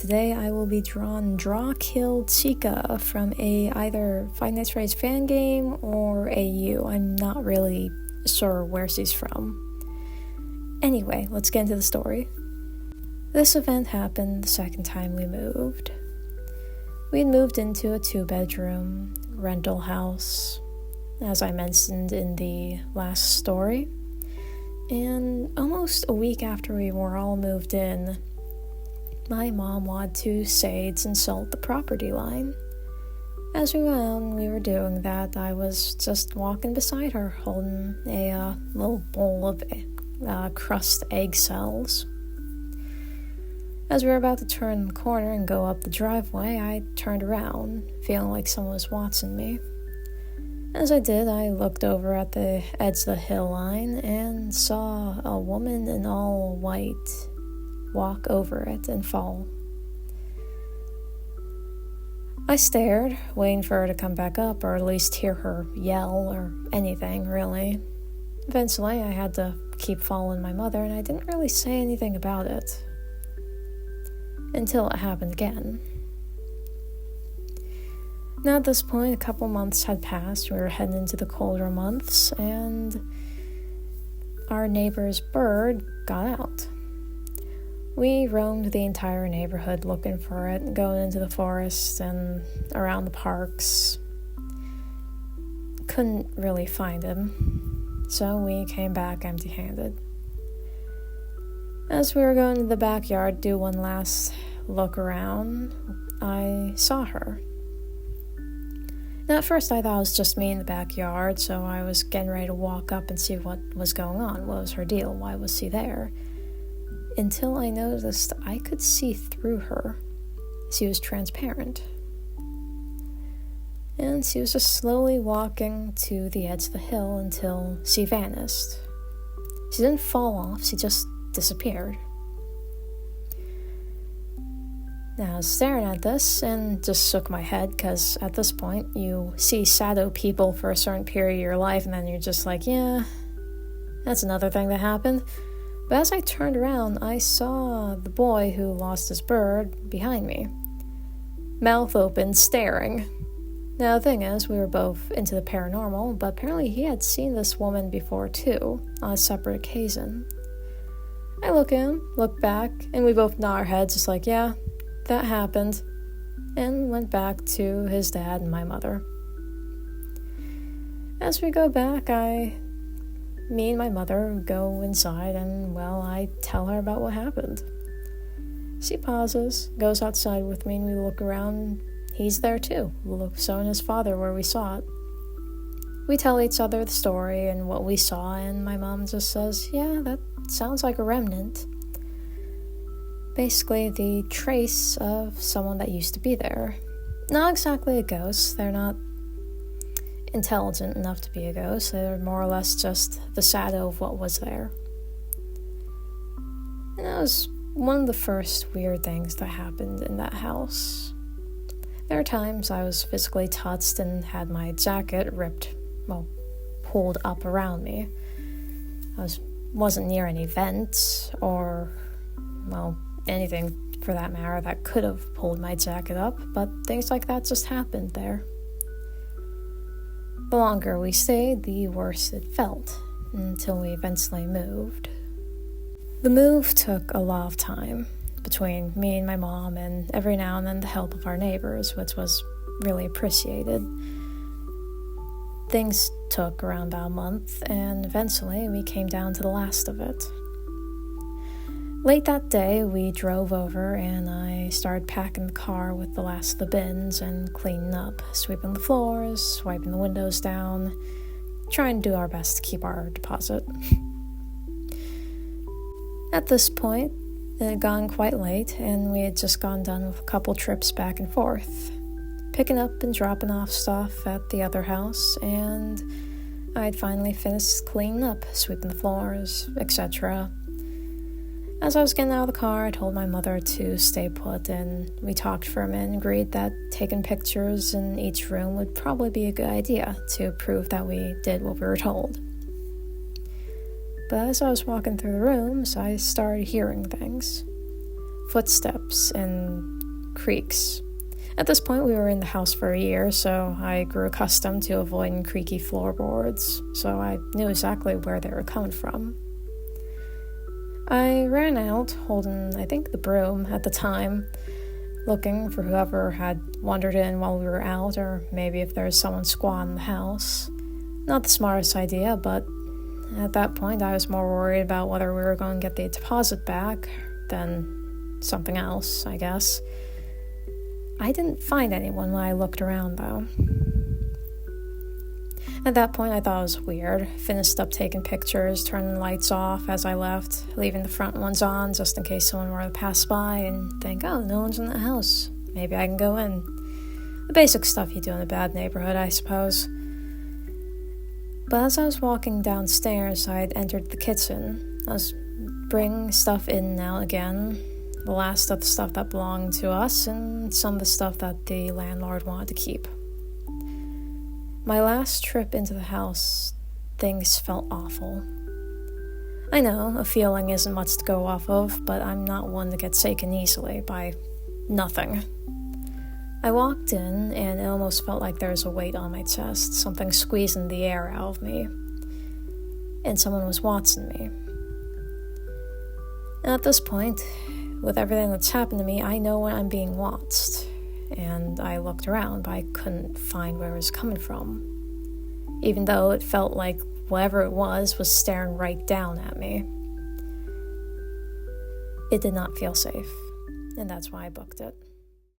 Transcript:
today I will be drawing Drawkill Chica from a either Five Nights at Freddy's fan game or a U. I'm not really sure where she's from. Anyway, let's get into the story. This event happened the second time we moved. We had moved into a 2-bedroom rental house, as I mentioned in the last story. And almost a week after we were all moved in, my mom wanted to sage and salt the property line. As we went on, we were doing that. I was just walking beside her, holding a little bowl of crushed egg cells. As we were about to turn the corner and go up the driveway, I turned around, feeling like someone was watching me. As I did, I looked over at the edge of the hill line and saw a woman in all white walk over it and fall. I stared, waiting for her to come back up, or at least hear her yell or anything, really. Eventually, I had to keep following my mother, and I didn't really say anything about it until it happened again. Now at this point, a couple months had passed. We were heading into the colder months, and our neighbor's bird got out. We roamed the entire neighborhood looking for it, going into the forest and around the parks. Couldn't really find him, so we came back empty-handed. As we were going to the backyard to do one last look around, I saw her. Now, at first I thought it was just me in the backyard, so I was getting ready to walk up and see what was going on. What was her deal? Why was she there? Until I noticed I could see through her. She was transparent. And she was just slowly walking to the edge of the hill until she vanished. She didn't fall off, she just disappeared. Now I was staring at this and just shook my head, because at this point you see shadow people for a certain period of your life and then you're just like, yeah, that's another thing that happened. But as I turned around, I saw the boy who lost his bird behind me, mouth open, staring. Now the thing is, we were both into the paranormal, but apparently he had seen this woman before too, on a separate occasion. I look at him, look back, and we both nod our heads just like, yeah, that happened, and went back to his dad and my mother. As we go back, me and my mother go inside and, well, I tell her about what happened. She pauses, goes outside with me, and we look around. He's there too. So and his father where we saw it. We tell each other the story and what we saw, and my mom just says, yeah, that sounds like a remnant. Basically, the trace of someone that used to be there. Not exactly a ghost. They're not intelligent enough to be a ghost. They're more or less just the shadow of what was there. And that was one of the first weird things that happened in that house. There are times I was physically touched and had my jacket pulled up around me. I wasn't near any vents or, anything for that matter that could have pulled my jacket up, but things like that just happened there. The longer we stayed, the worse it felt, until we eventually moved. The move took a lot of time, between me and my mom, and every now and then the help of our neighbors, which was really appreciated. Things took around about a month, and eventually we came down to the last of it. Late that day, we drove over, and I started packing the car with the last of the bins and cleaning up, sweeping the floors, wiping the windows down, trying to do our best to keep our deposit. At this point, it had gone quite late, and we had just gone done with a couple trips back and forth, picking up and dropping off stuff at the other house, and I'd finally finished cleaning up, sweeping the floors, etc. As I was getting out of the car, I told my mother to stay put, and we talked for a minute and agreed that taking pictures in each room would probably be a good idea to prove that we did what we were told. But as I was walking through the rooms, I started hearing things. footsteps and creaks. At this point, we were in the house for a year, so I grew accustomed to avoiding creaky floorboards, so I knew exactly where they were coming from. I ran out, holding, I think, the broom at the time, looking for whoever had wandered in while we were out, or maybe if there was someone squatting in the house. Not the smartest idea, but at that point I was more worried about whether we were going to get the deposit back than something else, I guess. I didn't find anyone when I looked around, though. At that point, I thought it was weird. Finished up taking pictures, turning the lights off as I left, leaving the front ones on just in case someone were to pass by and think, oh, no one's in the house. Maybe I can go in. The basic stuff you do in a bad neighborhood, I suppose. But as I was walking downstairs, I had entered the kitchen. I was bringing stuff in now again. The last of the stuff that belonged to us, and some of the stuff that the landlord wanted to keep. My last trip into the house, things felt awful. I know, a feeling isn't much to go off of, but I'm not one to get shaken easily by nothing. I walked in, and it almost felt like there was a weight on my chest, something squeezing the air out of me. And someone was watching me. And at this point, with everything that's happened to me, I know when I'm being watched. And I looked around, but I couldn't find where it was coming from. Even though it felt like whatever it was staring right down at me. It did not feel safe. And that's why I booked it.